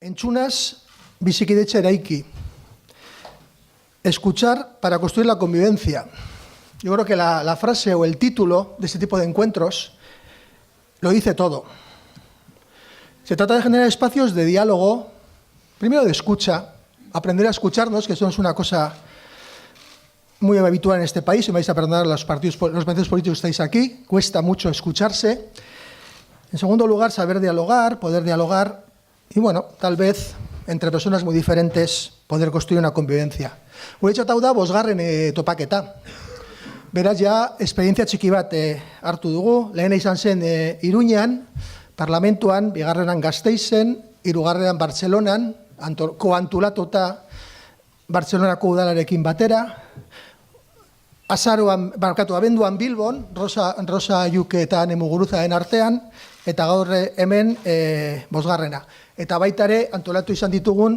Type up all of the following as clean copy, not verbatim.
Entzunaz, bizikidetza eraiki. Escuchar para construir la convivencia. Yo creo que la frase o el título de este tipo de encuentros lo dice todo. Se trata de generar espacios de diálogo, primero de escucha, aprender a escucharnos, que eso es una cosa muy habitual en este país, y me vais a perdonar los partidos políticos que estáis aquí, cuesta mucho escucharse. En segundo lugar, saber dialogar, poder dialogar, y bueno, tal vez entre personas muy diferentes poder construir una convivencia. Guretzat da bosgarren topaketa. Beraz, ja, esperientzia txiki bat hartu dugu. Lehena izan zen Iruñan, parlamentuan, bigarrenan Gasteizen, hirugarrenan Bartzelonan, koantulatuta Bartzelonako udalarekin batera. Abenduan Bilbon, Rosa Juke eta Ane Muguruzaren artean, eta gaur hemen bosgarrena. Eta baita ere, antolatu izan ditugun,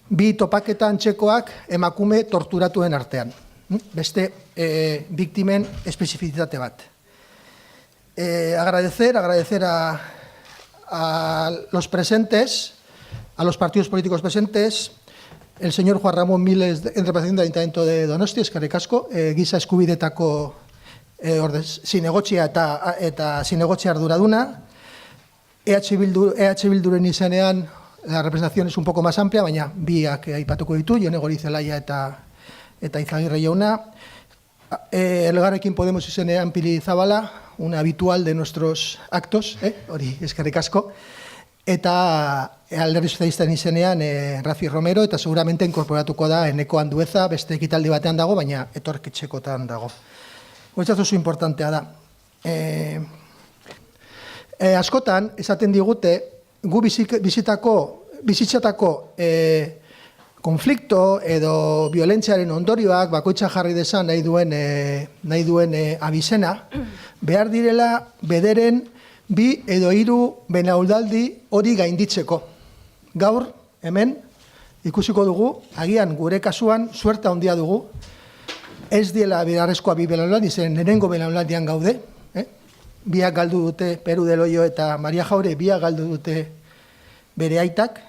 bi topaketa antzekoak emakume torturatuen artean. Beste biktimen espezifizitate bat. Agradecer a los presentes, a los partidos políticos presentes, el señor Juan Ramón Miles, en representación del Ayuntamiento de Donostia, eskerrik asko, giza eskubidetako zinegotzia eta zinegotzia arduraduna. EH Bilduren izenean, la representación es un poco más amplia, baina biak aipatuko ditu, Jone Gorizelaia eta Izagirre jauna. Elgarrekin Podemos izenean Pili Zabala, una habitual de nuestros actos, hori eskerrik asko. Eta Alderdi Sozialisten izenean Rafi Romero, eta seguramente inkorporatuko da Eneko Andueza, beste ekitaldi batean dago, baina etorkitzekotan dago. Guretzat oso importantea da. Askotan, esaten digute, gu bizitzatako konflikto edo violentziaren ondorioak bakoitza jarri dezan nahi duen abizena, behar direla bederen 2 edo 3 belaunaldi hori gainditzeko. Gaur, hemen, ikusiko dugu, agian gure kasuan, suerte handia dugu, ez diela beharrezkoa 2 belaunaldi, zen lehenengo belaunaldian gaude, biak galdu dute Peru del Hoyo eta Maria Jaure, biak galdu dute bere aitak,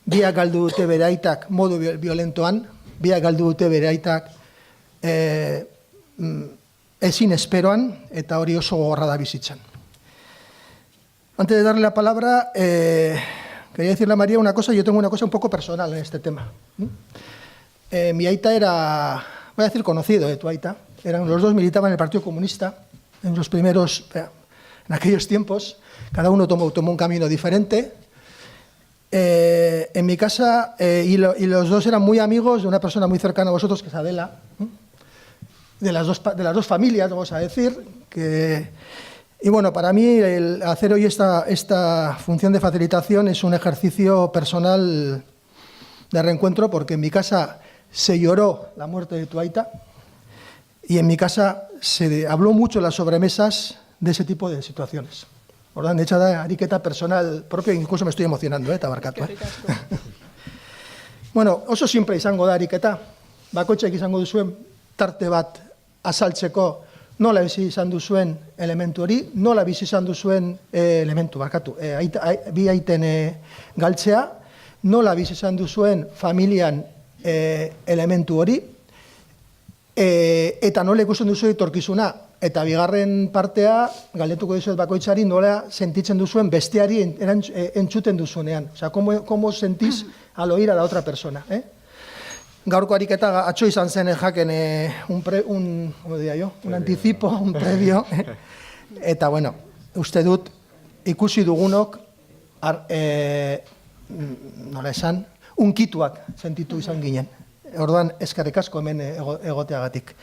biak galdu dute bere aitak modu violentoan, biak galdu dute bere aitak ezin esperoan, eta hori oso gogorra da bizitzan. Antes de darle la palabra, quería decirle a María una cosa. Yo tengo una cosa un poco personal en este tema. Mi aita era, voy a decir conocido, tu aita. Los dos militaban en el Partido Comunista, en los primeros, en aquellos tiempos. Cada uno tomó un camino diferente. En mi casa, y los dos eran muy amigos de una persona muy cercana a vosotros, que es Adela, de las dos familias, vamos a decir, y bueno, para mí el hacer hoy esta función de facilitación es un ejercicio personal de reencuentro, porque en mi casa se lloró la muerte de tu aita y en mi casa se habló mucho en las sobremesas de ese tipo de situaciones. Ordan, de hecho, da ariketa personal propio, incluso me estoy emocionando, eta barkatu. Bueno, oso simple izango da ariketa. Bakoitzak izango duzuen tarte bat azaltzeko nola bizi izan duzuen elementu hori, nola bizi izan duzuen elementu, barkatu, bi aiten galtzea, nola bizi izan duzuen familian elementu hori, eta nola ikusten duzu etorkizuna, eta bigarren partea, galdetuko dizuet bakoitzari, nola sentitzen duzuen besteari entzuten duzunean. O sea, cómo sentís al oír a la otra persona, Gaurko ariketa atzo izan zen jaken un anticipo, un previo, eta bueno, uste dut ikusi dugunok, nola esan, unkituak sentitu izan ginen. Orduan, eskerrik asko hemen egoteagatik.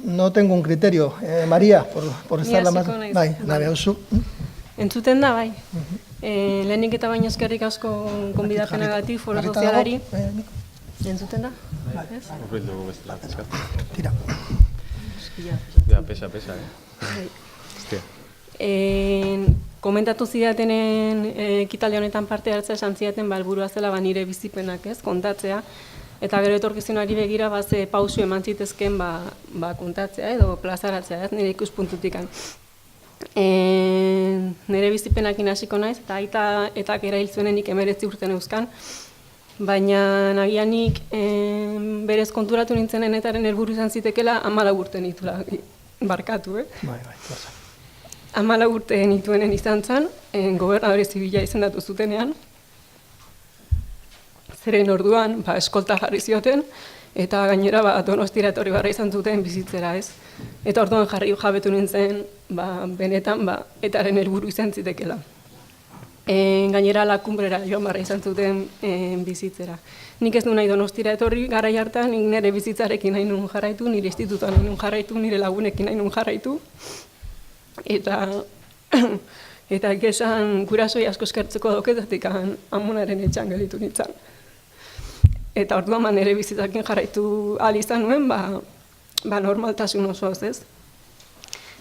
No tengo un criterio, María, por estar la más... Bai, nabe hauzu. Entzuten da, bai. Lehenik eta baina eskerrik asko konbidapenagatik foro sozialari. Entzuten da? Tira. Ja, pesa, Komentatu zidatenen ekitaldi honetan parte hartzea esan zidaten helburua zela nire bizipenak, kontatzea. Eta gero etorkizunari begira ze pausu eman zitezken kontatzea edo plazaratzea, nire ikuspuntutik. nire bizipenakin hasiko naiz, eta aita etak erail zuenenik 19 urte neuzkan, baina nagianik berez konturatu nintzenen etaren helburu izan zitekela 14 urte nitula barkatu, Bai, plaza. 14 urte nituenen izan zen, gobernadore zibila izendatu zutenean, zeren orduan eskolta jarri zioten, eta gainera Donostira etorri barra izan zuten bizitzera, ez? Eta orduan jabetu nintzen, benetan, etaren helburu izan zitekela. Gainera lakumbrera joan barra izan zuten bizitzera. Nik ez du nahi Donostira etorri garai hartan, nik nire bizitzarekin nahi nun jarraitu, nire institutuan nahi nun jarraitu, nire lagunekin nahi nun jarraitu. Eta egesan gurasoi asko eskertzeko dauketatik amonaren etxan gelitu nintzen. Eta orduan nire bizitzakin jarraitu ahal izan nuen, normaltasun osoaz ez.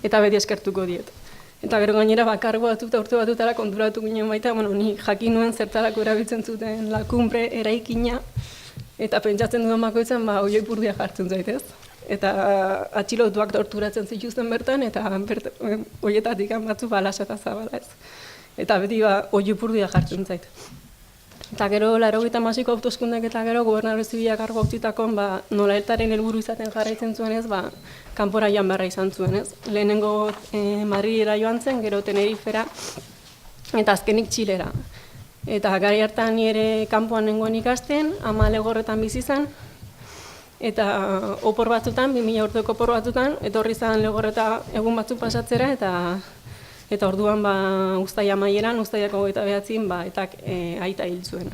Eta beti eskertuko diet. Eta gero gainera kargu batuta urte batutara konturatu ginen baita, ni jakin nuen zertarako erabiltzen zuten lakumbre eraikina, eta pentsatzen duen bakoitzen, oioi purdia jartzen zaitez. Eta atxilotuak torturatzen zituzten bertan, eta oietatik batzu lasa eta zabala ez. Eta beti oioi purdia jartzen zait. Eta gero, 80ko autoskundak eta gero, gobernadore zibilak kargu hautsitakon, nola eltaren helburu izaten jarraitzen zuenez, kanpora joan beharra izan zuenez. Lehenengo Madridera joan zen, gero Tenerifera, eta azkenik Txilera. Eta gari hartan nire kanpoan nengoen ikasten, 10 legorretan bizi zen, eta opor batzutan, 2000 urteko opor batzutan, etorri zen legorreta egun batzuk pasatzera, eta orduan uztaia amaieran, uztaiako 29, etak aita hil zuen.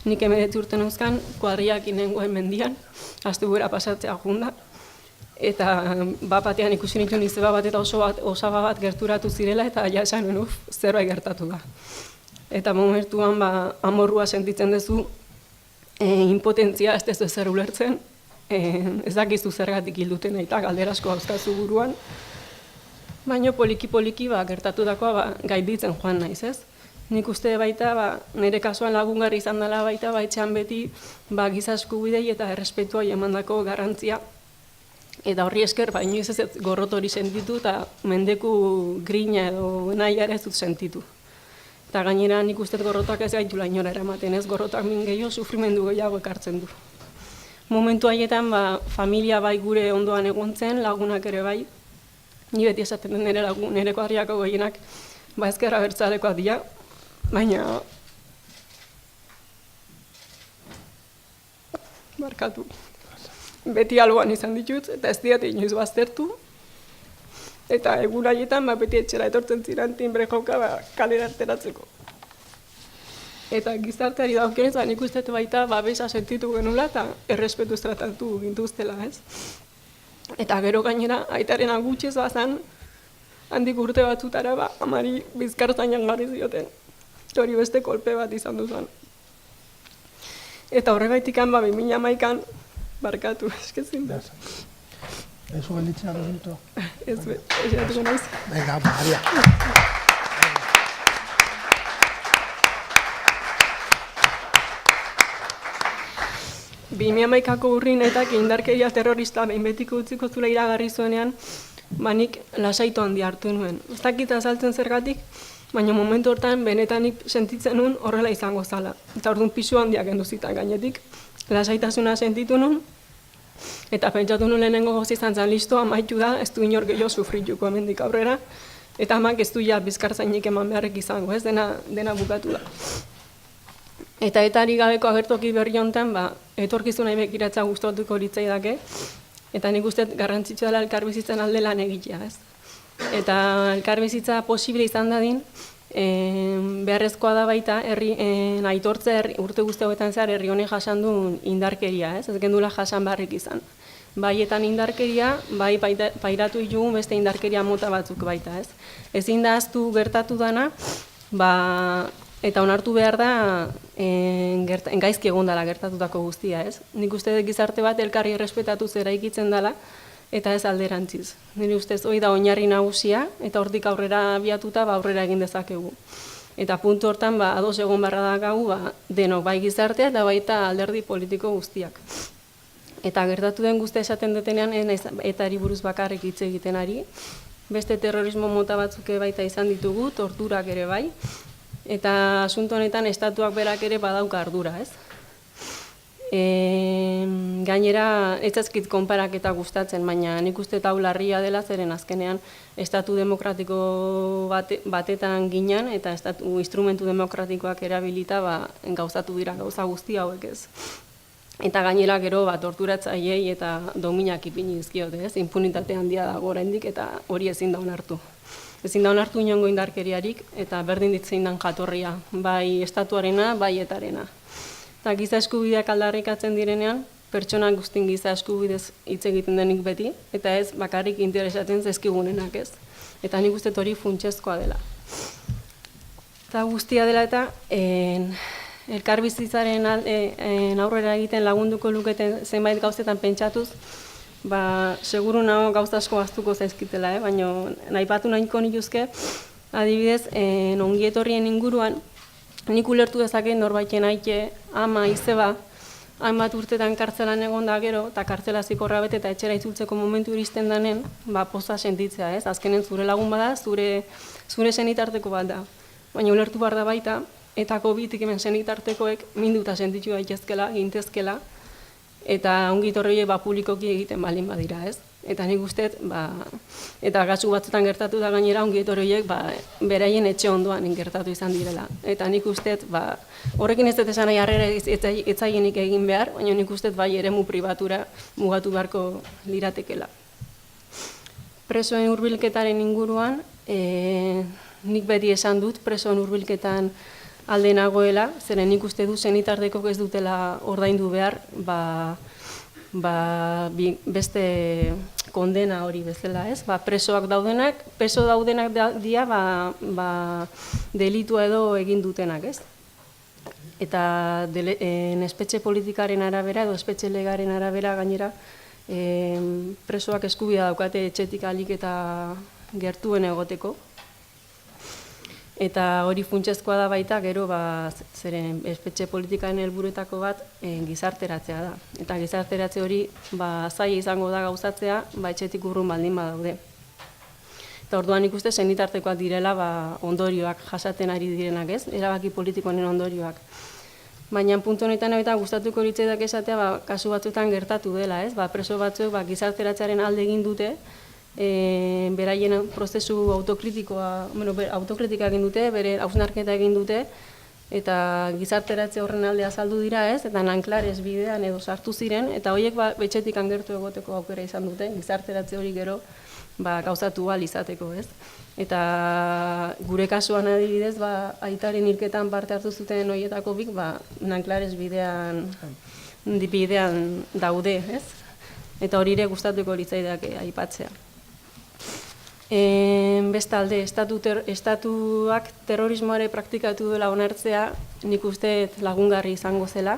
Nik 19 urte neuzkan, kuadriak inengoen mendian, astebura pasatzea junda. Eta batean ikusi nituen izeba bat eta osaba bat gerturatu zirela, eta ja esan nuen, zerbait gertatu da. Eta momentuan amorrua sentitzen duzu, impotentzia ez dezu ezer ulertzen, ez dakizu zergatik hilduten eta galderasko hauzkazu buruan, baina poliki-poliki gertatu dakoa gainditzen joan naiz, ez? Nik uste baita, nire kasuan lagungarri izan dela baita, etxean beti giza eskubidei eta errespetua emandako garrantzia. Eta horri esker, inoiz ez gorrot hori sentitu eta mendeku grina edo nahi ere ez dut sentitu. Eta gainera nik uste gorrotak ez gaitula inora eramaten, ez gorrotak min gehiago, sufrimendu gehiago ekartzen du. Momentu haietan, familia gure ondoan egontzen, lagunak ere bai. Ni beti esaten den nire kuadriako gehienak ezkerra abertzalekoak dira, baina barkatu. Beti alboan izan ditut, eta ez diat inoiz baztertu. Eta egun haietan beti etxera etortzen ziren timbre joka kalera ateratzeko. Eta gizarteari daukionez, nik uste baita babesa sentitu genula eta errespetuz tratatu gintuztela, ez? Eta gero gainera, aitaren agutxez bazan, handik urte batzutara, amari bizkartzainan garri zioten. Hori beste kolpe bat izan duzan. Eta horregaitik 2011an, barkatu, eskezin da. Ez gelditzea da minuto. Ez eratuko naiz. Venga, Maria. 2011ko urrinetak indarkeria terrorista behin betiko utziko zula iragarri zuenean, nik lasaitu handi hartu nuen. Ez dakit azaltzen zergatik, baina momentu hortan benetanik sentitzen nuen horrela izango zala. Eta orduan pisu handiak enduzitan gainetik, lasaitasuna sentitu nuen, eta pentsatu nuen lehenengo gozi izan zen listo, amaitu da, ez du inor gehiago sufrituko hemendik aurrera, eta amak ez du ja bizkartzainik eman beharrek izango, ez dena bukatu da. Eta etari gabeko agertoki berri honetan, etorkizuna begiratza gustatuko litzaidake, eta nik uste garrantzitsua dela elkarbizitzan alde lan egitea, ez? Eta elkarbizitza posible izan dadin, beharrezkoa da baita, aitortza urte guzti hauetan zehar herri honek jasan duen indarkeria, ez? Ez gendula jasan barrik izan. Baietan indarkeria, bai pairatu ditugun beste indarkeria mota batzuk baita, ez? Ezin da ahaztu gertatu dana, eta onartu behar da gaizki egon dela gertatutako guztia, ez? Nik uste gizarte bat elkarri errespetatuz eraikitzen dela, eta ez alderantziz. Nire ustez hori da oinarri nagusia, eta hortik aurrera abiatuta aurrera egin dezakegu. Eta puntu hortan ados egon barra dakagu denok bai gizartea eta baita alderdi politiko guztiak. Eta gertatu den guztia esaten detenean, etari buruz bakarrik hitz egiten ari, beste terrorismo mota batzuk baita izan ditugu, torturak ere bai, eta asunto honetan estatuak berak ere badauka ardura, ez? Gainera, ez ezkit konparaketa gustatzen, baina nik uste hau larria dela, zeren azkenean estatu demokratiko batetan ginen, eta instrumentu demokratikoak erabilita gauzatu dira gauza guzti hauek ez. Eta gainera gero torturatzaileei eta dominak ipini dizkiote, ez? Impunitate handia dago oraindik eta hori ezin da onartu. Ezin da onartu inongo indarkeriarik eta berdin ditzein dan jatorria, bai estatuarena, bai etarena. Eta giza eskubideak aldarrikatzen direnean, pertsonak guztin giza eskubidez hitz egiten denik beti, eta ez bakarrik interesatzen zaizkigunenak ez. Eta nik uste hori funtsezkoa dela. Eta guztia dela eta elkarbizitzaren aurrera egiten lagunduko luketen zenbait gauzetan pentsatuz, seguru nago gauza asko ahaztuko zaizkitela, baina nahipatu nahiko nituzke, adibidez, ongietorrien inguruan, nik ulertu dezakeen norbaiten aite, ama, izeba, hainbat urtetan kartzelan egon da gero, eta kartzela zikorra bete eta etxera itzultzeko momentu iristen danen, poza sentitzea, ez? Azkenen zure lagun bada, zure senitarteko bat da. Baina ulertu behar da baita, eta COVID-tik hemen senitartekoek minduta sentitu daitezkela, gintezkela, eta ongitorri publikoki egiten balin badira, ez? Eta nik usteet, eta kasu batzutan gertatu da gainera ongietorriek beraien etxe ondoan gertatu izan direla. Eta nik usteet, horrekin ez dut esan nahi harrera etzaienik egin behar, baina nik usteet eremu pribatura mugatu beharko liratekela. Presoen hurbilketaren inguruan, nik beti esan dut presoen hurbilketan alde nagoela, zeren nik uste du senitartekok ez dutela ordaindu behar, beste kondena hori bezala, ez? Presoak daudenak, dira delitua edo egin dutenak, ez? Eta espetxe politikaren arabera edo espetxe legaren arabera gainera presoak eskubidea daukate etxetik ahalik eta gertuen egoteko. Eta hori funtsezkoa da baita, gero zeren espetxe politikaren helburuetako bat gizarteratzea da. Eta gizarteratze hori zaila izango da gauzatzea, etxetik urrun baldin badaude. Eta orduan ikuste senitartekoak direla ondorioak jasaten ari direnak, ez? Erabaki politikoen ondorioak. Baina puntu honetan eta gustatuko litzaidak esatea kasu batzuetan gertatu dela, ez? Preso batzuek gizarteratzearen alde egin dute, beraien prozesu autokritika egin dute, bere hausnarketa egin dute, eta gizarteratze horren alde azaldu dira ez, eta nanklarez bidean edo sartu ziren, eta horiek betxetik angertu egoteko aukera izan dute, gizarteratze hori gero gauzatu ahal izateko ez. Eta gure kasuan adibidez, aitaren hilketan parte hartu zuten horietako bik, nanklarez bidean daude ez. Eta hori ere gustatuko litzaidak aipatzea. Bestalde, estatuak terrorismoare praktikatu dela onartzea, nik uste lagungarri izango zela,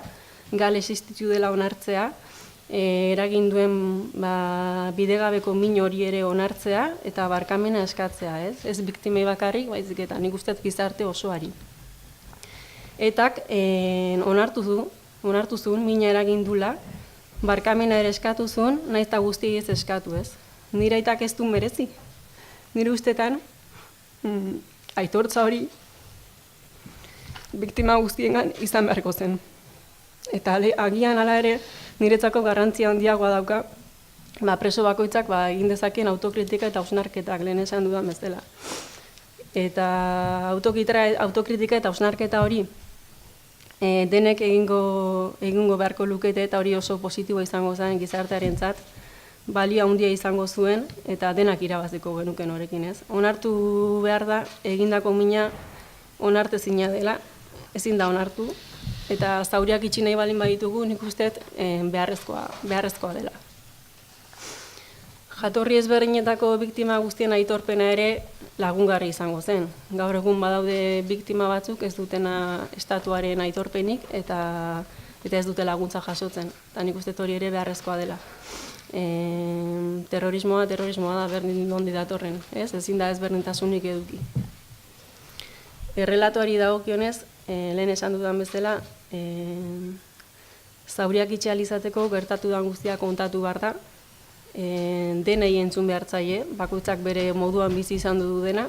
gal existitu dela onartzea, eragin duen bidegabeko min hori ere onartzea eta barkamena eskatzea, ez biktimei bakarrik, baizik eta nik uste gizarte osoari. Etak onartu zuen mina eragin dula, barkamena ere eskatu zuen, nahiz eta guztiei ez eskatu, ez? Nire aitak ez du merezi. Nire ustetan, aitortza hori biktima guztiengan izan beharko zen. Eta agian hala ere, niretzako garrantzia handiagoa dauka, preso bakoitzak egin dezakeen autokritika eta hausnarketak lehen esan dudan bezala. Eta autokritika eta hausnarketa hori denek egingo beharko lukete eta hori oso positiboa izango zen gizartearentzat, balio handia izango zuen eta denak irabaziko genuken horrekin ez. Onartu behar da, egindako mina onartezina dela, ezin da onartu, eta zauriak itxi nahi balin baditugu nik usteet beharrezkoa dela. Jatorri ezberdinetako biktima guztien aitorpena ere lagungarri izango zen. Gaur egun badaude biktima batzuk ez dutena estatuaren aitorpenik eta ez dute laguntza jasotzen. Eta nik uste hori ere beharrezkoa dela. Terrorismoa da berdin dondi datorren, ezin da ezberdintasunik eduki. Errelatoari dagokionez, lehen esan dudan bezala, zauriak itxe ahal izateko gertatu den guztia kontatu behar da, denei entzun behartzaile, bakoitzak bere moduan bizi izan du dena.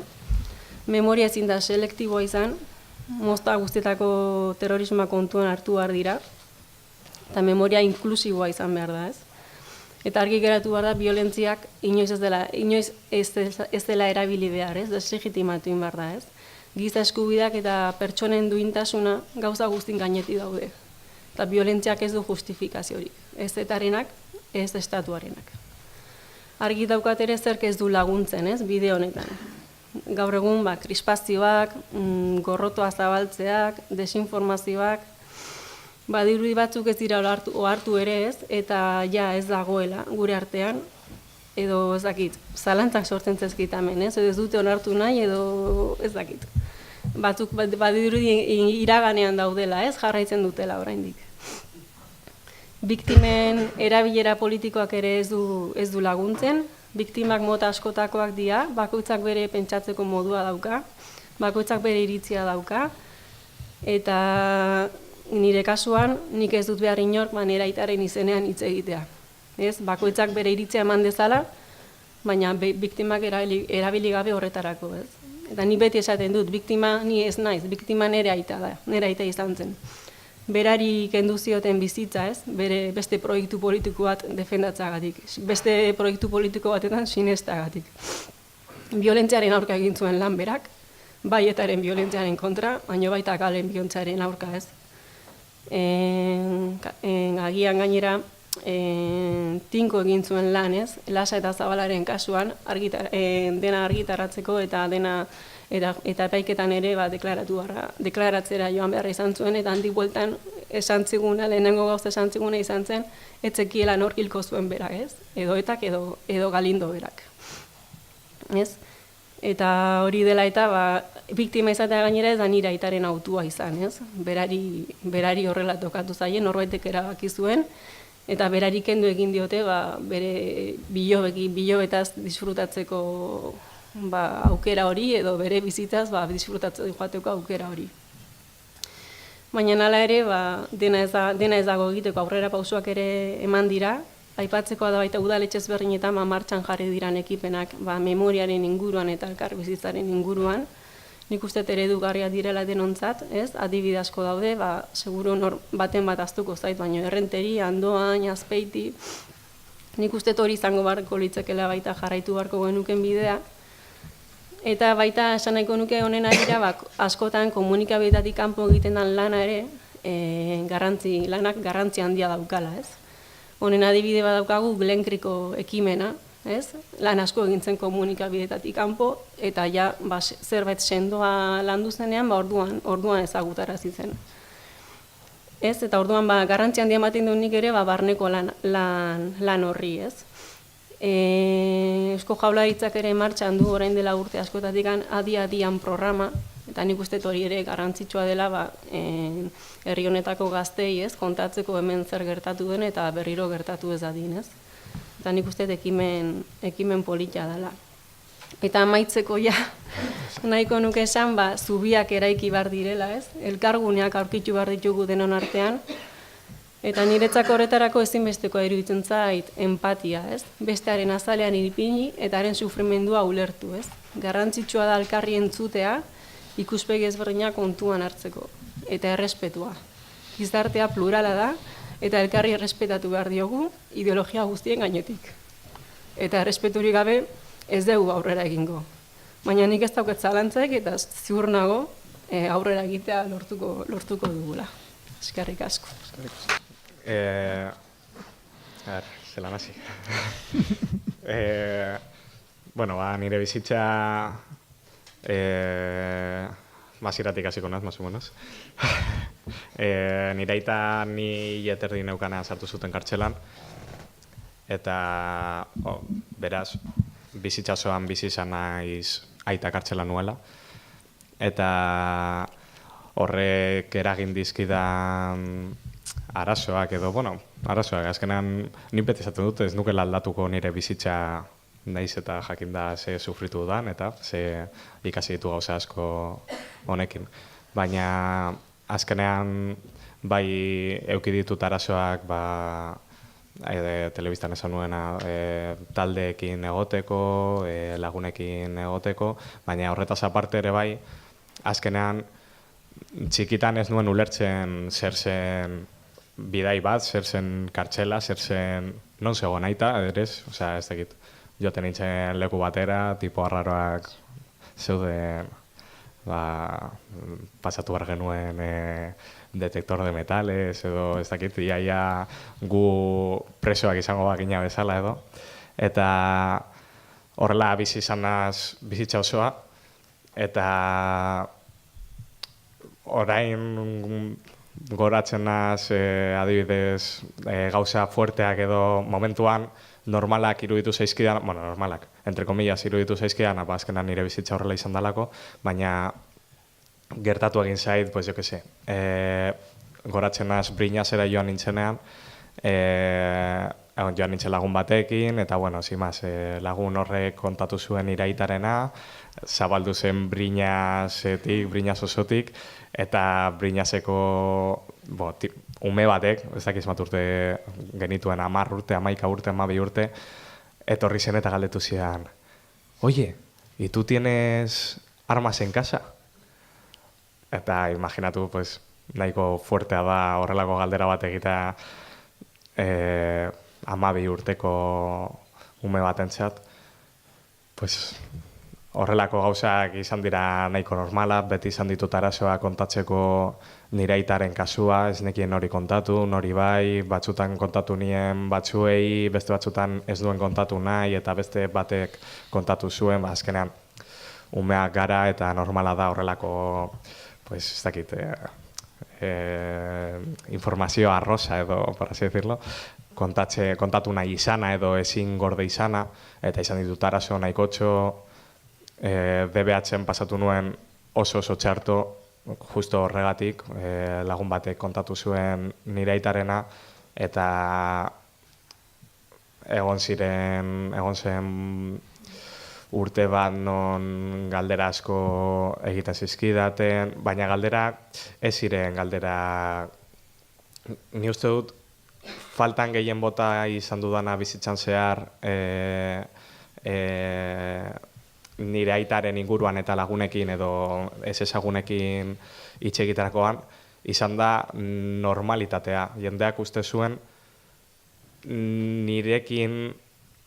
Memoria ezin da selektiboa izan, mozta guztietako terrorismoa kontuan hartu behar dira, eta memoria inklusiboa izan behar da, ez? Eta argi geratu behar da, violentziak inoiz ez dela erabili behar, ez? Deslegitimatu behar da, ez? Giza eskubideak eta pertsonen duintasuna gauza guztin gaineti daude. Eta violentziak ez du justifikaziorik, ez etarenak, ez estatuarenak. Argi daukat ere zerk ez du laguntzen, ez? Bide honetan. Gaur egun, krispazioak, gorrotoa zabaltzeak, desinformazioak, badirudi batzuk ez dira ohartu ere ez, eta ja ez dagoela gure artean, edo ez dakit, zalantzak sortzen zezkit hemen, ez? Edo ez dute onartu nahi, edo ez dakit. Batzuk badirudi iraganean daudela, ez? Jarraitzen dutela oraindik. Biktimen erabilera politikoak ere ez du laguntzen, biktimak mota askotakoak dira, bakoitzak bere pentsatzeko modua dauka, bakoitzak bere iritzia dauka, eta nire kasuan nik ez dut behar inork nire aitaren izenean hitz egitea. Ez? Bakoitzak bere iritzia eman dezala, baina biktimak erabili gabe horretarako. Ez? Eta ni beti esaten dut, biktima ni ez naiz, biktima nire aita da, nire aita izan zen. Berari kendu zioten bizitza, ez? Bere beste proiektu politiko bat defendatzagatik, beste proiektu politiko batetan sinestagatik. Violentziaren aurka egin zuen lan berak, baietaren violentziaren kontra, baina baita kalen violentziaren aurka, ez? Agian gainera, tinko egin zuen lan, ez? Lasa eta Zabalaren kasuan, dena argitaratzeko eta epaiketan ere deklaratzera joan beharra izan zuen, eta handik bueltan esan ziguna, lehenengo gauza esan ziguna izan zen, etzekiela nork hilko zuen berak, ez? Edo etak edo Galindo berak. Ez? Eta hori dela eta biktima izatea gainera ez da nire aitaren autua izan, ez? Berari horrela tokatu zaien, norbaitek erabaki zuen, eta berari kendu egin diote bere bilobetaz disfrutatzeko aukera hori, edo bere bizitzaz disfrutatzeko joateko aukera hori. Baina hala ere, dena ez dago egiteko aurrera pausoak ere eman dira, aipatzekoa da baita udaletxe ezberdinetan martxan jarri diran ekipenak memoriaren inguruan eta elkar bizitzaren inguruan. Nik uste eredugarriak direla denontzat, ez? Adibide asko daude, seguru baten bat ahaztuko zait, baina Errenteri, Andoain, Azpeiti. Nik uste hori izango beharko litzakela baita jarraitu beharko genuken bidea. Eta baita esan nahiko nuke honen arira, askotan komunikabideetatik kanpo egiten den lana ere, lanak garrantzi handia daukala, ez? Honen adibide badaukagu Glenkriko ekimena, ez? Lan asko egintzen komunikabideetatik kanpo, eta ja zerbait sendoa landu zenean, orduan ezagutarazi zen. Ez? Eta orduan garrantzi handia ematen dut nik ere barneko lan horri, ez? Eusko Jaurlaritzak ere martxan du orain dela urte askotatik adi-adian programa, eta nik uste hori ere garrantzitsua dela herri honetako gaztei, ez? Kontatzeko hemen zer gertatu den eta berriro gertatu ez dadin, ez? Eta nik uste ekimen polita dela. Eta amaitzeko nahiko nuke esan, zubiak eraiki behar direla, ez? Elkarguneak aurkitu behar ditugu denon artean, eta niretzako horretarako ezinbestekoa iruditzen zait empatia, ez? Bestearen azalean ipini eta haren sufrimendua ulertu, ez? Garrantzitsua da elkarri entzutea, ikuspegi ezberdinak kontuan hartzeko, eta errespetua. Gizartea plurala da, eta elkarri errespetatu behar diogu ideologia guztien gainetik. Eta errespeturik gabe ez dugu aurrera egingo. Baina nik ez daukat zalantzaik eta ziur nago aurrera egitea lortuko dugula. Eskerrik asko. Zelan hasi. Nire bizitza masiratik hasiko naz, más o menos. Nire aita ni jeterdi neukana sartu zuten kartxelan, eta beraz, bizitzazoan bizi izan naiz aita kartxela nuela, eta horrek eragin dizkidan arazoak edo, arazoak, azkenean nik beti esaten dut, ez nukela aldatuko nire bizitza naiz eta jakin da ze sufritu dudan, eta ze ikasi ditu gauza asko honekin. Baina azkenean bai eduki ditut arazoak telebistan esan nuena, taldeekin egoteko, lagunekin egoteko, baina horretaz aparte ere bai, azkenean, txikitan ez nuen ulertzen zer zen bidai bat, zer zen kartxela, zer zen non zegoen aita, ederez, osea, ez dakit, joaten nintzen leku batera, tipo arraroak zeuden, pasatu behar genuen detektor de metales, edo ez dakit, iaia gu presoak izango bagina bezala edo. Eta horrela bizi izanaz bizitza osoa, eta orain goratzen naz, adibidez, gauza fuerteak edo momentuan normalak iruditu zaizkidan, bueno, normalak, entre comillas iruditu zaizkidan, azkenan nire bizitza horrela izan dalako, baina gertatu egin zait, pues jo que se, goratzen naz Briñasera joan nintzenean, joan nintzen lagun batekin, eta bueno, zimaz, lagun horrek kontatu zuen iraitarena, zabaldu zen Briñasetik, Briñas osotik, eta Briñaseko ume batek, ez dakiz bat urte genituen 10 urte, 11 urte, 12 urte, etorri zen eta galdetu zidan, oye, ¿y tú tienes armas en casa? Eta imaginatu, pues, nahiko fuertea da horrelako galdera bat egitea 12 urteko ume batentzat, pues, horrelako gauzak izan dira nahiko normala, beti izan ditut arazoa kontatzeko nire aitaren kasua, ez nekien hori kontatu, nori bai, batzutan kontatu nien batzuei, beste batzutan ez duen kontatu nahi, eta beste batek kontatu zuen, azkenean umeak gara eta normala da horrelako, pues, ez dakit, informazio arrosa edo, por así decirlo, kontatu nahi izana edo ezin gorde izana, eta izan ditut arazo nahikotxo, DBH-en pasatu nuen oso txarto, justo horregatik, lagun batek kontatu zuen nire aitarena, eta egon zen urte bat non galdera asko egiten zizkidaten, baina galdera ez ziren galdera, ni uste dut, faltan gehien bota izan dudana bizitzan zehar, nire aitaren inguruan eta lagunekin edo ez ezagunekin hitz egiterakoan, izan da normalitatea. Jendeak uste zuen nirekin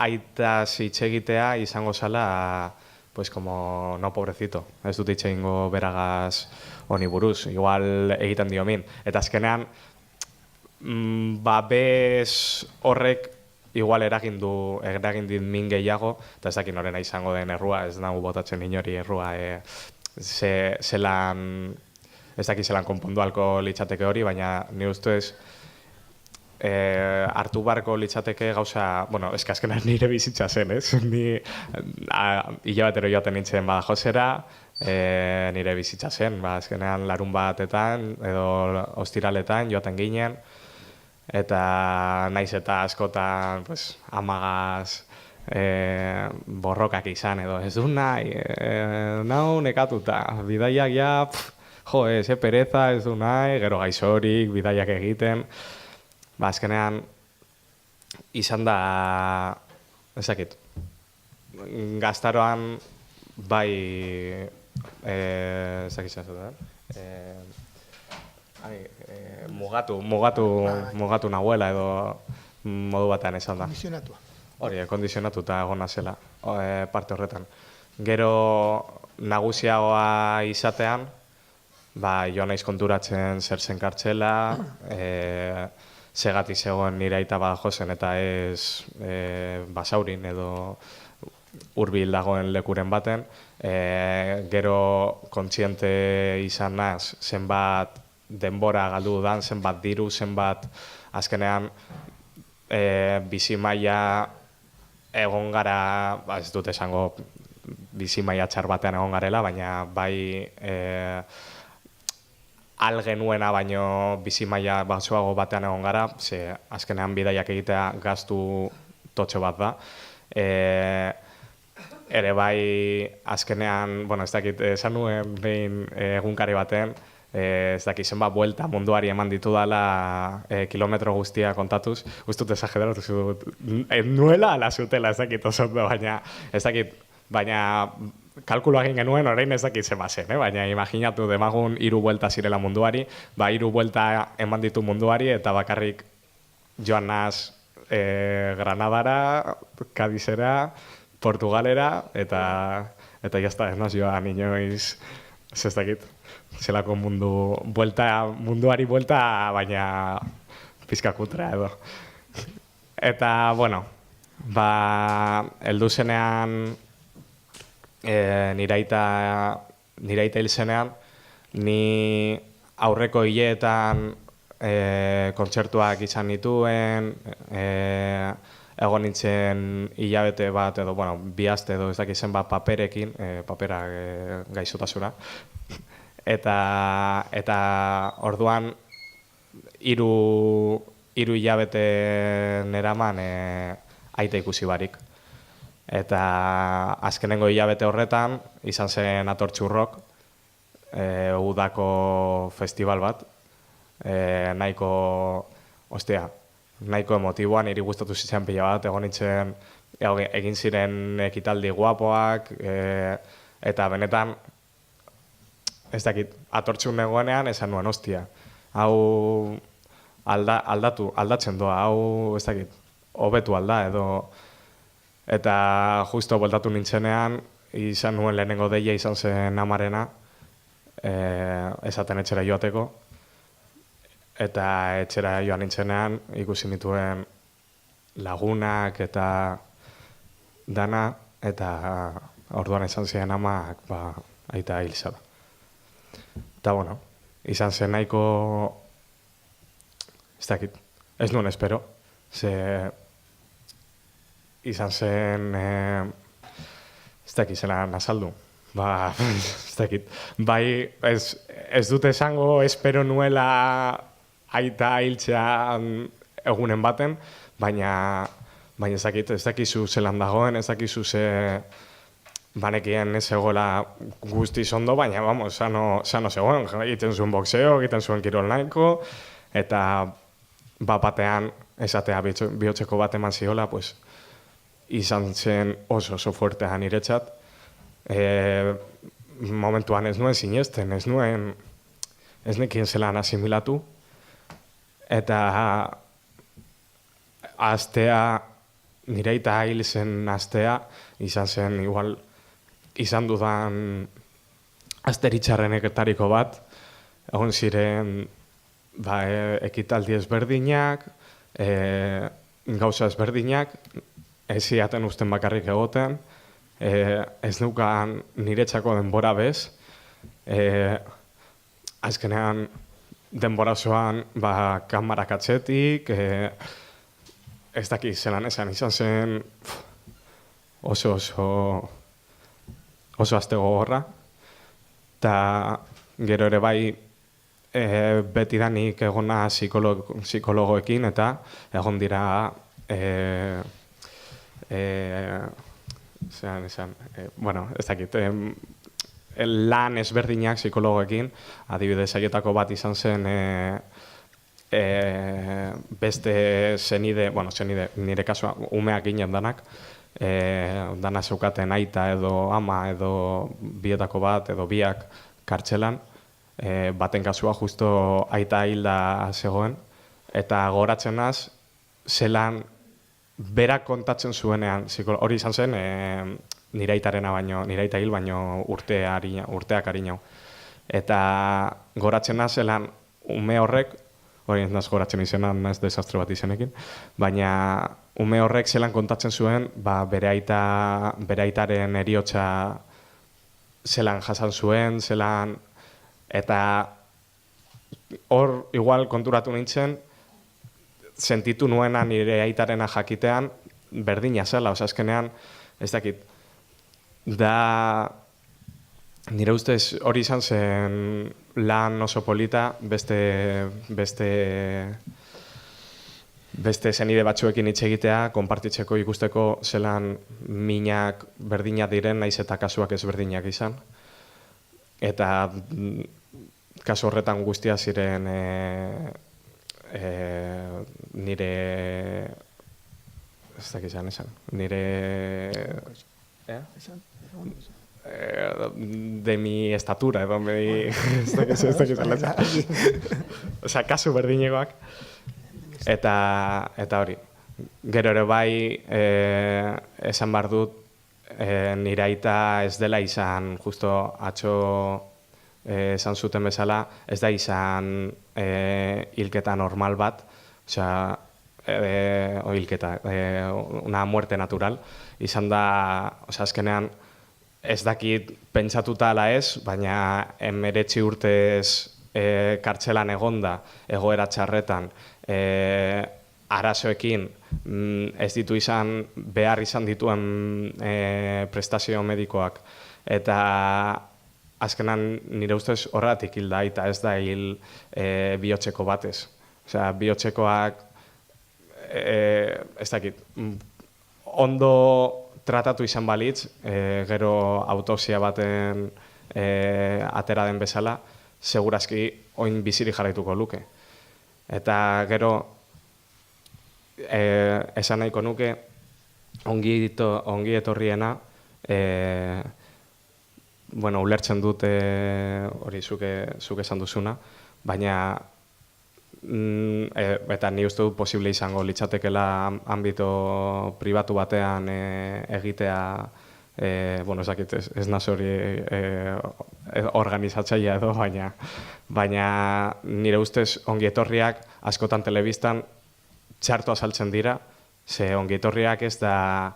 aitaz hitz egitea izango zala, pues como no pobrecito, ez dut hitz egingo beragaz honi buruz, igual egiten dio min. Eta azkenean, bez horrek igual eragin dit min gehiago, eta ez dakit norena izango den errua, ez nago botatzen inori errua, zelan konpondu alko litzateke hori, baina ni ustez hartu barko litzateke gauza, bueno, ez azkenan nire bizitza zen, ez? Ni hilabatero joaten nintzen Badajosera, nire bizitza zen, azkenean larun batetan edo ostiraletan joaten ginen, eta naiz eta askotan pues, amagaz borrokak izan edo ez du nahi, nau nekatuta, bidaiak ja, ze pereza ez du nahi, gero gaixorik, bidaiak egiten, azkenean izan da, ezakit, gaztaroan bai, ezakit zazutan, mugatu nahuela edo modu batean esan da. Kondizionatua. Hori, kondizionatuta egona zela parte horretan. Gero nagusiagoa izatean, joan naiz konturatzen zer zen kartxela, segatik zegoen nire aita Badajozen eta ez Basaurin edo hurbil dagoen lekuren baten. Gero kontziente izan naz, zenbat denbora galdu dudan, zenbat diru, zenbat azkenean bizi maila egon gara, ez dut esango bizi maila txar batean egon garela, baina bai algenuena baino bizi maila batzuago batean egon gara, ze azkenean bidaiak egitea gastu totxo bat da. Ere bai azkenean, bueno, ez dakit, esan nuen behin egunkari baten, ez daki zenbat buelta munduari eman ditudala kilometro guztia kontatuz, ustut exageratu dut, nuela ala zutela ez dakit oso ondo, baina kalkulo egin genuen, orain ez dakit zema zen, baina imaginatu demagun 3 buelta zirela munduari, 3 buelta eman ditu munduari, eta bakarrik joan naz Granadara, Cadizera, Portugalera, eta jazta, ez naz joan inoiz, ez dakit, zelako munduari buelta, baina pizka kutra edo. Eta, bueno, heldu zenean, nire aita hil zenean, ni aurreko hileetan kontzertuak izan nituen, egon nintzen hilabete bat edo, bueno, 2 aste edo ez dakit zenbat paperekin, papera gaixotasuna. Eta orduan 3 hilabete neraman aita ikusi barik. Eta azkenengo hilabete horretan izan zen Atortxurrok, udako festival bat, nahiko emotiboan, niri gustatu zitzen pila bat, egon nintzen, egin ziren ekitaldi guapoak, eta benetan, ez dakit, Atortxun negoenean esan nuen, ostia, hau aldatzen doa, hau, ez dakit, hobetu alda, edo, eta justo bueltatu nintzenean, izan nuen lehenengo deia izan zen amarena, esaten etxera joateko, eta etxera joan nintzenean ikusi nituen lagunak eta dana, eta orduan esan ziren amak aita hil zela. Eta bueno, izan zen nahiko, ez dakit, ez nuen espero, ze izan zen, ez dakit zelan azaldu. Ez dakit, bai, ez dut esango espero nuela aita hiltzea egunen baten, baina ez dakizu zelan dagoen, ez dakizu ze banekien ez egoela guztiz ondo, baina, vamos, sano zegoen, egiten zuen boxeo, egiten zuen kirol nahiko, eta batean esatea bihotzeko bat eman ziola, pues, izan zen oso fuertea niretzat. Momentuan ez nuen sinesten, ez nekien zelan asimilatu, eta astea, nire aita hil zen astea, izan zen igual, izan dudan asteritxarreneketariko bat, egon ziren ekitaldi ezberdinak, gauza ezberdinak, ez ziaten usten bakarrik egoten, ez nukan niretzako denbora bez, azkenean denbora osoan kamarak atzetik, ez daki zelan esan izan zen oso aste gogorra, eta gero ere bai betidanik egona psikologoekin eta egon dira bueno, ez dakit, lan ezberdinak psikologoekin, adibidez haietako bat izan zen beste zenide, nire kasua umeak ginen danak, dana zeukaten aita edo ama edo bietako bat edo biak kartzelan, baten kasua justo aita hilda zegoen, eta goratzen naz, zelan berak kontatzen zuenean, hori izan zen, nire aita hil baino urteak harinau. Eta goratzen naz, zelan ume horrek, hori ez naz goratzen izenan, ez desastre bat izenekin, baina ume horrek zelan kontatzen zuen, bere aitaren heriotza zelan jasan zuen, zelan, eta hor igual konturatu nintzen, sentitu nuena nire aitarena jakitean, berdina zela, azkenean, ez dakit, nire ustez hori izan zen lan oso polita, beste zenide batzuekin hitz egitea, konpartitzeko ikusteko zelan minak berdinak diren, naiz eta kasuak ez berdinak izan. Eta kasu horretan guztia ziren nire ez dakit esan, nire de mi estatura, edo ez dakit osea, kasu berdinegoak. Eta hori, gero ere bai, esan behar dut, nire aita ez dela izan, justo atxo esan zuten bezala, ez da izan hilketa normal bat, osea, hilketa, una muerte natural, izan da, osea, azkenean, ez dakit pentsatuta ala ez, baina 19 urtez kartzelan egonda, egoera txarretan, arazoekin ez ditu izan, behar izan dituen prestazio medikoak, eta azkenan nire ustez horretik hil da, eta ez da hil bihotzeko batez. Osea, bihotzekoak, ez dakit, ondo tratatu izan balitz, gero autopsia baten atera den bezala, segurazki oin bizirik jarraituko luke. Eta gero, esan nahiko nuke, ongi etorriena, bueno, ulertzen dute hori zuke esan duzuna, baina eta ni uste dut posible izango litzatekela ambito pribatu batean egitea, bueno, ez naz hori organizatzailea edo, baina nire ustez ongietorriak askotan telebistan txarto azaltzen dira, ze ongietorriak ez da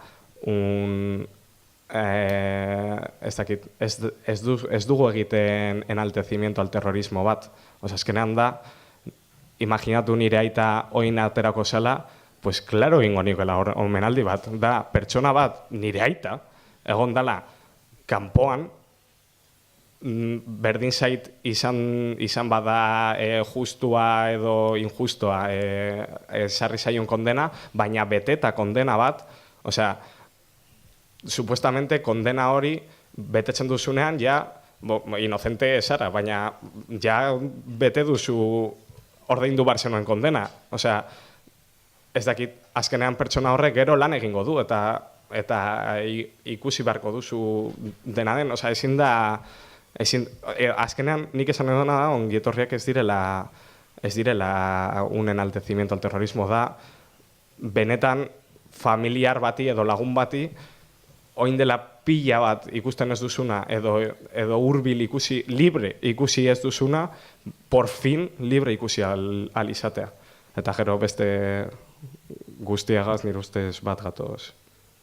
ez dugu egiten enaltecimiento al terrorismo bat. Osea, azkenean da, imaginatu nire aita oin aterako zela, pues claro ingo nikoela omenaldi bat. Da, pertsona bat nire aita, egon dela, kanpoan, berdin zait izan bada justua edo injustua sarri zaion kondena, baina beteta kondena bat, osea, supuestamente kondena hori betetzen duzunean, ja, inocente zara, baina ja bete duzu ordaindu bar zenuen kondena. Osea, ez dakit, azkenean pertsona horrek gero lan egingo du, eta ikusi beharko duzu dena den. Osea, azkenean nik esan edona da, ongietorriak ez direla un enaltecimiento al terrorismo da, benetan familiar bati edo lagun bati, oin dela pila bat ikusten ez duzuna, edo hurbil ikusi, libre ikusi ez duzuna, por fin libre ikusi al izatea. Eta gero beste guztiagaz nire ustez bat gatoz.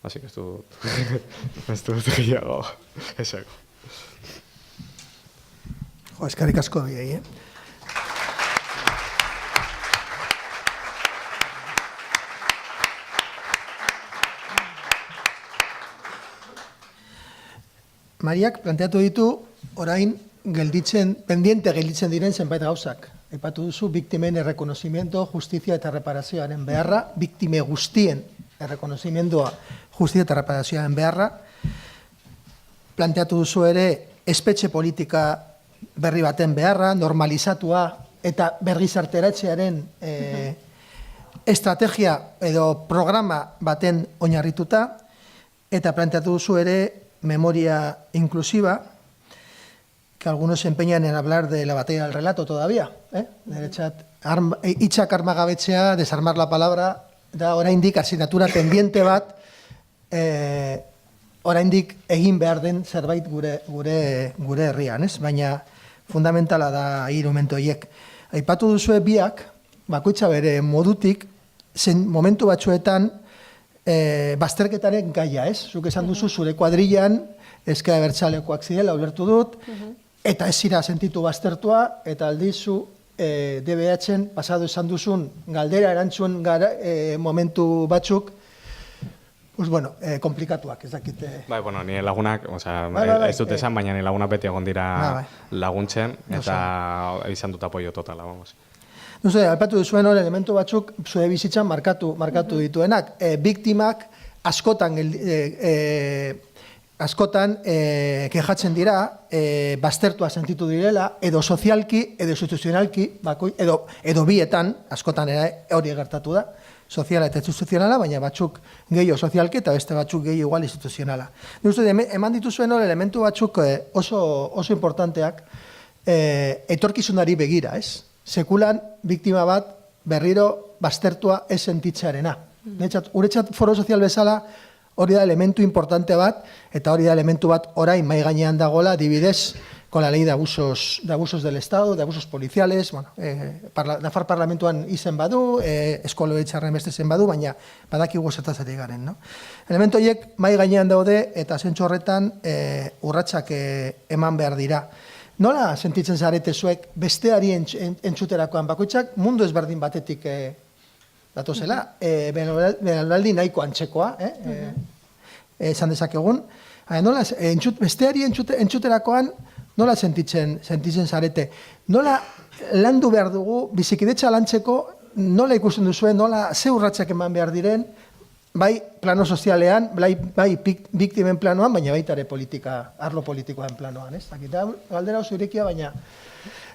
Así que ez dut gehiago esako. Jo, eskerrik asko biei, Mariak planteatu ditu, orain pendiente gelditzen diren zenbait gauzak. Aipatu duzu, biktimen errekonozimiento, justizia eta reparazioaren beharra, biktime guztien errekonozimientoa, justizia eta reparazioaren beharra. Planteatu duzu ere, espetxe politika berri baten beharra, normalizatua eta bergizarteratzearen estrategia edo programa baten oinarrituta, eta planteatu duzu ere, memoria inclusiva, que algunos se empeñan en hablar de la batalla del relato todavía. Hitzak armagabetzea, desarmar la palabra, da oraindik asignatura pendiente bat, oraindik egin behar den zerbait gure herrian, ez? Baina fundamentala da hiru horiek. Aipatu duzue biak, bakoitza bere modutik, momentu batzuetan, bazterketaren gaia, ez? Zuk esan duzu zure kuadrillan ezker abertzalekoak zirela, ulertu dut, eta ez zira sentitu baztertua, eta aldizu DBH-en pasado esan duzun galdera erantzun momentu batzuk, pues bueno, komplikatuak, ez dakite. Bai, bueno, nire lagunak, ez dut esan, baina nire lagunak beti egon dira laguntzen, eta izan dut apoio totala, vamos. Aipatu duzuen hori elementu batzuk zure bizitzan markatu dituenak. Biktimak askotan askotan kejatzen dira, baztertua sentitu direla, edo sozialki, edo instituzionalki, edo bietan, askotan hori gertatu da, soziala eta instituzionala, baina batzuk gehiago sozialki eta beste batzuk gehiago igual instituzionala. Eman dituzuen hori elementu batzuk oso importanteak etorkizunari begira, ez? Sekulan biktima bat berriro baztertua ez sentitzearena. Guretzat foro sozial bezala hori da elementu importante bat, eta hori da elementu bat orain mai gainean dagoela, adibidez, con la ley de abusos del Estado, de abusos policiales, bueno, Nafar parlamentuan izen badu, eskolo etxarren beste zen badu, baina badakigu zertaz ari garen, no? Elementu horiek mai gainean daude, eta zentzu horretan urratsak eman behar dira. Nola sentitzen zarete zuek besteari entzuterakoan bakoitzak mundu ezberdin batetik datozela, benaldi nahiko antzekoa, esan dezakegun. Nola, besteari entzuterakoan nola sentitzen zarete? Nola landu behar dugu, bizikidetza lantzeko, nola ikusten duzuen, nola ze urratsak eman behar diren, bai plano sozialean, bai biktimen planoan, baina baita ere arlo politikoan planoan, ez? Galdera oso irekia, baina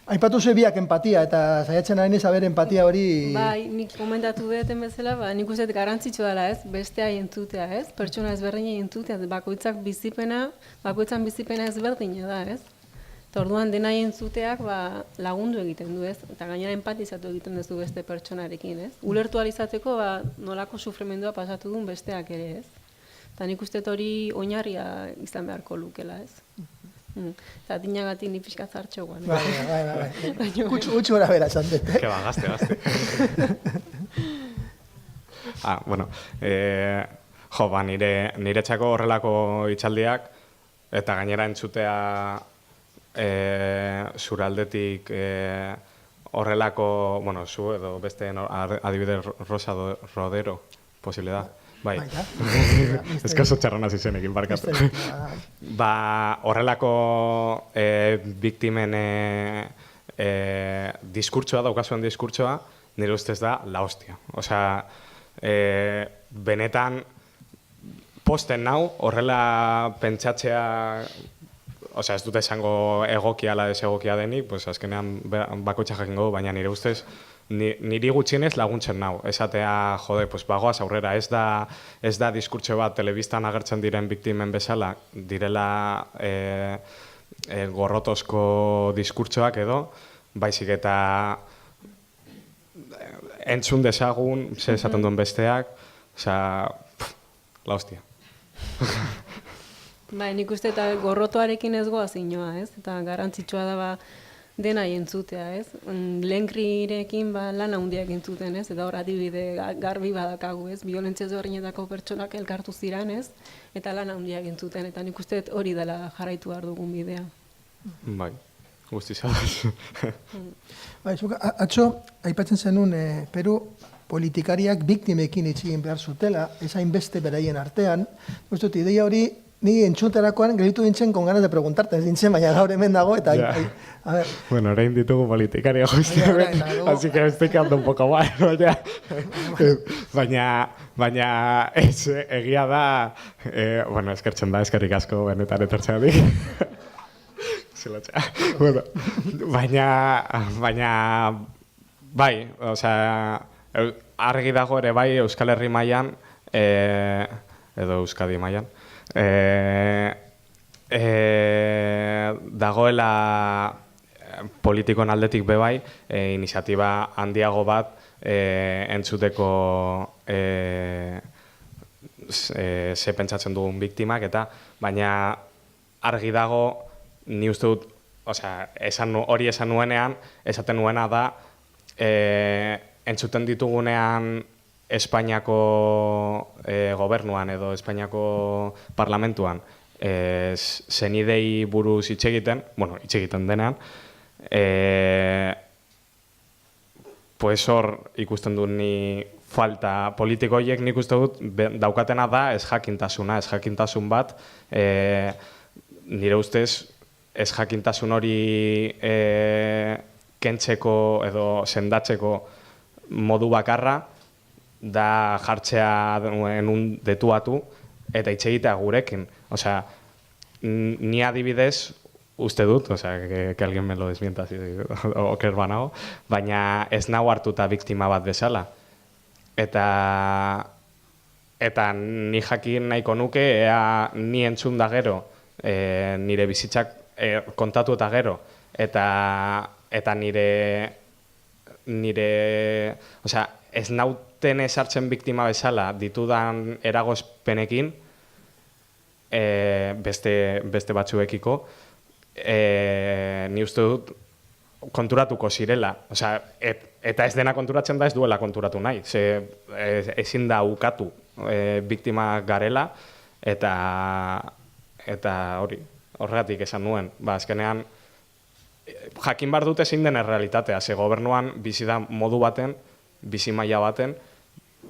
aipatu zuen biak empatia, eta saiatzen ari saber empatia hori... Bai, nik komentatu duten bezala, nik uste garrantzitsua dela, ez? Bestea entzutea, ez? Pertsona ezberdina entzutea, bakoitzan bizipena ezberdina da, ez? Eta orduan dena entzuteak lagundu egiten du, ez? Eta gainera empatizatu egiten duzu beste pertsonarekin, ez? Ulertu alizateko nolako sufrimendua pasatu duen besteak ere, ez? Eta nik uste hori oinarria izan beharko lukela, ez? Eta dinagatik ni pixka zartxo guan. Bai. Gutxu gara bera esan dut. Que ba, gazte. Bueno, nire txako horrelako itxaldiak, eta gainera entzutea zure aldetik horrelako, bueno, zu edo beste adibide Rosa Rodero, posible da. Bai, eskaso txarran hasi zenekin barkatu. Horrelako biktimen diskurtsoa, daukazuen diskurtsoa, nire ustez da la hostia. Osea, benetan posten nau, horrela pentsatzea, osea, ez dute esango egokia ala desegokia denik, pues azkenean bakoitza jakingo du, baina nire ustez niri gutxienez laguntzen nau. Esatea, jode, pues bagoaz aurrera, ez da diskurtso bat telebistan agertzen diren biktimen bezala, direla gorrotozko diskurtsoak edo, baizik eta entzun dezagun, ze esaten duen besteak, osea, la hostia. Bai, nik uste eta gorrotoarekin ez goaz inoa, ez? Eta garrantzitsua da dena entzutea, ez? Lehenkrirekin lan handiak entzuten, ez? Eta hor adibide garbi badakagu, ez? Biolentzia ezberdinetako pertsonak elkartu ziren, ez? Eta lan handiak entzuten, eta nik uste hori dela jarraitu behar dugun bidea. Bai, guztiz adaz. Bai, atzo, aipatzen zenun, Peru politikariak biktimekin itxigin behar zutela, ez hainbeste beraien artean. Guztut, ideia hori, ni entzuterakoan gelitu dintzen con ganas de preguntarte, ez dintzen, baina gaur hemen dago, eta... A ver... Bueno, orain ditugu politikaria guztien, así que estoy quedando un poco mal, baina ez egia da, bueno, eskertzen da, eskerrik asko benetan etortzea di. Bueno, baina, bai, osea, argi dago ere bai Euskal Herri mailan, edo Euskadi mailan, dagoela politikon aldetik bebai, iniziatiba handiago bat entzuteko ze pentsatzen dugun biktimak, eta baina argi dago, ni uste dut, hori esan nuenean, esaten nuena da, entzuten ditugunean Espainiako gobernuan edo Espainiako parlamentuan zenidei buruz hitz egiten denean, pues hor ikusten dut ni falta politikoiek, nik uste dut daukatena da ez jakintasun bat, nire ustez ez jakintasun hori kentzeko edo sendatzeko modu bakarra da jartzea enun detuatu eta hitz egitea gurekin. Osea, ni adibidez, uste dut, que alguien me lo desmienta, oker banago, baina ez nago hartuta biktima bat bezala. Eta ni jakin nahiko nuke, ea ni entzun da gero, nire bizitzak kontatu eta gero, eta nire, ez nauten esartzen biktima bezala ditudan eragozpenekin, beste batzuekiko, ni uste dut konturatuko zirela. Eta ez dena konturatzen da, ez duela konturatu nahi. Ezin da ukatu biktima garela, eta horregatik esan nuen. Azkenean, jakin bar dute zein den errealitatea, ze gobernuan bizi da modu baten, bizi maila baten,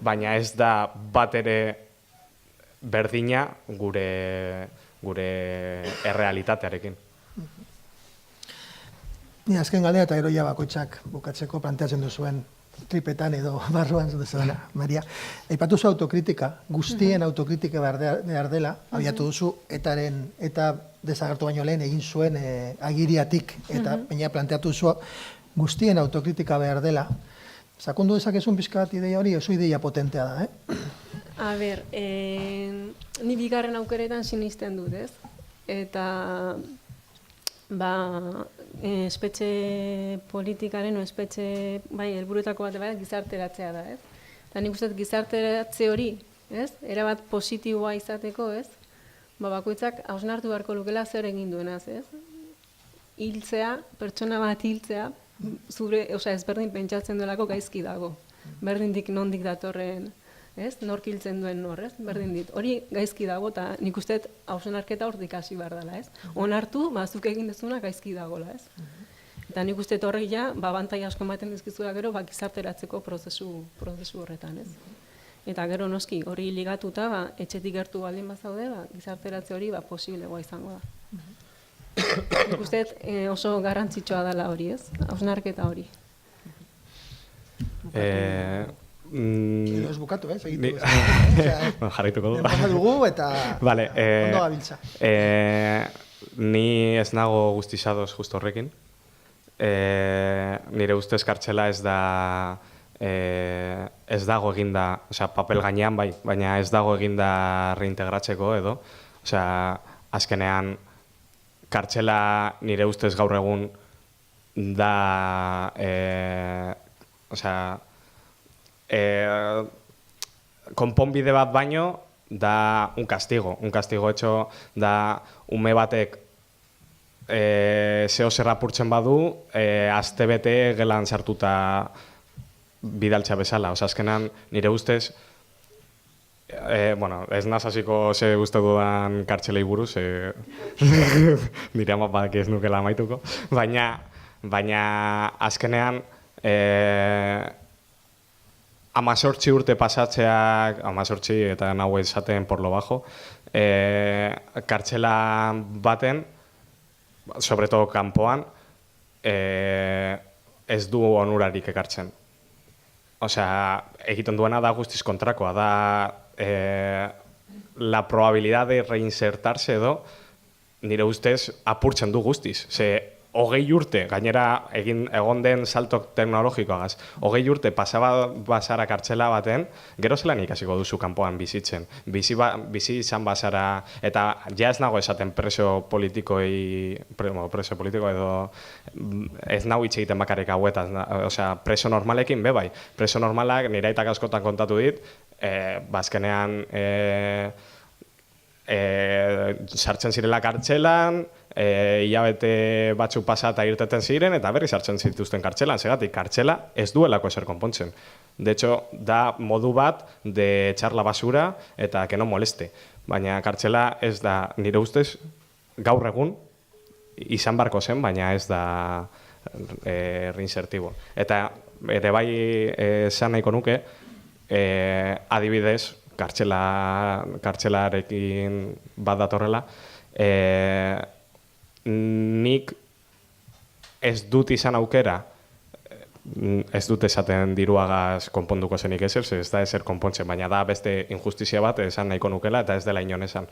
baina ez da bat ere berdina gure errealitatearekin. Ni azken galdera eta gero ja bakoitzak bukatzeko planteatzen duzuen tripetan edo barruan zuena, Maria. Aipatu zu autokritika, guztien autokritika behar dela, abiatu duzu, eta desagertu baino lehen egin zuen agiriatik, eta baina planteatu zu, guztien autokritika behar dela. Sakondu dezakezun pixka bat ideia hori, oso ideia potentea da, A ber, ni bigarren aukeretan sinisten dut, ez? Eta, espetxe politikaren o espetxe, helburuetako bat gizarteratzea da, ez? Eta nik uste gizarteratze hori, ez? Erabat positiboa izateko, ez? Bakoitzak hausnartu beharko lukela zer egin duenaz, ez? Hiltzea, pertsona bat hiltzea, zure, ezberdin pentsatzen duelako gaizki dago. Berdindik nondik datorren, ez? Nork hiltzen duen nor, ez? Berdin dit. Hori gaizki dago, eta nik uste hausnarketa hortik hasi behar dela, ez? Onartu, zuk egin dezuna gaizki dagoela, ez? Eta nik uste horrek ja, bantai asko ematen dizkizula gero, gizarteratzeko prozesu horretan, ez? Eta gero noski, hori ligatuta, etxetik gertu baldin bazaude, gizarteratze hori posiblegoa izango da. Nik uste oso garrantzitsua dela hori, ez? Hausnarketa hori. Edo ez bukatu, segitu. Jarraituko du. Denbora dugu eta ondo gabiltza. Ni ez nago guztizadoz justo horrekin. Nire ustez kartxela ez dago eginda, papel gainean bai, baina ez dago eginda reintegratzeko edo. Azkenean, kartxela nire ustez gaur egun da, konponbide bat baino da un castigo hecho da ume batek zeo zer apurtzen badu, astebete gelan sartuta bidaltza bezala. Azkenan, nire ustez, ez nazasiko ze uste dudan kartxelei buruz, nire ama badak ez nukela amaituko, baina azkenean 18 urte pasatzeak, 18 eta nahu esaten por lo bajo, kartxela baten, sobre todo kanpoan, ez du onurarik ekartzen. Egiten duena da guztiz kontrakoa, da la probabilidad de reinsertarse edo, nire ustez, apurtzen du guztiz. 20 urte, gainera egon den salto teknologikoagaz, 20 urte pasaba bazara kartxela baten, gero zelan ikasiko duzu kanpoan bizitzen. Bizi izan bazara, eta ja ez nago esaten preso politiko edo ez nago hitz egiten bakarrik hauetaz, preso normalekin bebai. Preso normalak nire aitak askotan kontatu dit, bazkenean sartzen zirela kartxelan, hilabete batzuk pasa eta irteten ziren, eta berri sartzen zituzten kartxelan, segatik kartxela ez duelako ezer konpontzen. De hecho, da modu bat de echar la basura eta que no moleste. Baina kartxela ez da, nire ustez, gaur egun, izan barko zen, baina ez da reinsertibo. Eta ere bai esan nahiko nuke, adibidez, kartxelarekin bat datorrela, nik ez dut izan aukera, ez dut esaten diruagaz konponduko zenik ez da ezer konpontzen, baina da beste injustizia bat esan nahiko nukela eta ez dela inon esan.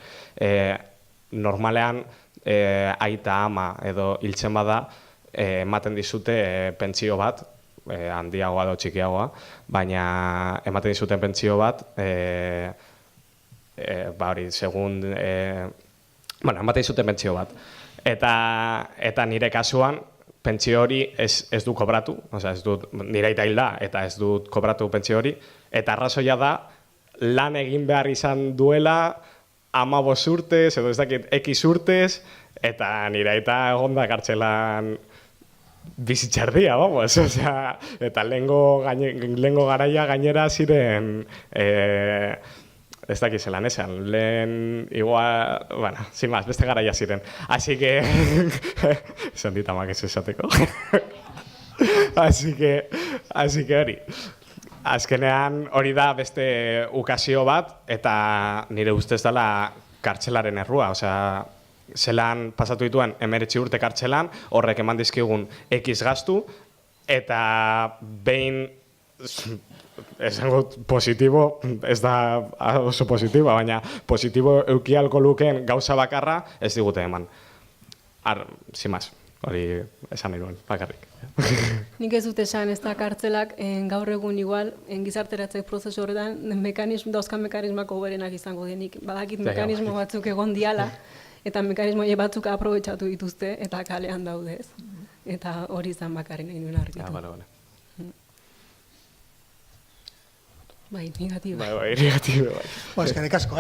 normalean aita ama edo hiltzen bada ematen dizute pentsio bat, handiagoa edo txikiagoa, baina ematen dizuten pentsio bat, hori, segun, ematen dizuten pentsio bat. Eta nire kasuan, pentsio hori ez du kobratu, ez dut, nire aita hilda, eta ez dut kobratu pentsio hori, eta arrazoia da, lan egin behar izan duela, 15 urtez, edo ez dakit, X urtez, eta nire aita egon da kartzelan bizitzardia, vamos, eta lehengo garaia gainera ziren, ez dakit zelan esan, lehen igual, bueno, sin más, beste garaia ziren. Así que, esan dit amak ez esateko. Así que hori. Azkenean hori da beste ukazio bat, eta nire ustez dela kartzelaren errua, osea, zelan pasatu dituen 19 urte kartzelan, horrek eman dizkigun X gastu, eta behin, esango positibo, ez da oso positibo, baina positibo eukialko lukeen gauza bakarra ez digute eman. Sin más, hori esan nahi duen, bakarrik. Nik ez dut esan ez da kartzelak gaur egun igual gizarteratze prozesu horretan dauzkan mekanismak hoberenak izango denik. Badakit mekanismo batzuk egon diala, eta mekanismo batzuk aprobetxatu dituzte, eta kalean daude ez. Eta hori izan bakarrik nahi nuen argitu. Bale. Bai, negatibo. Bai, negatibo. Eskerrik asko,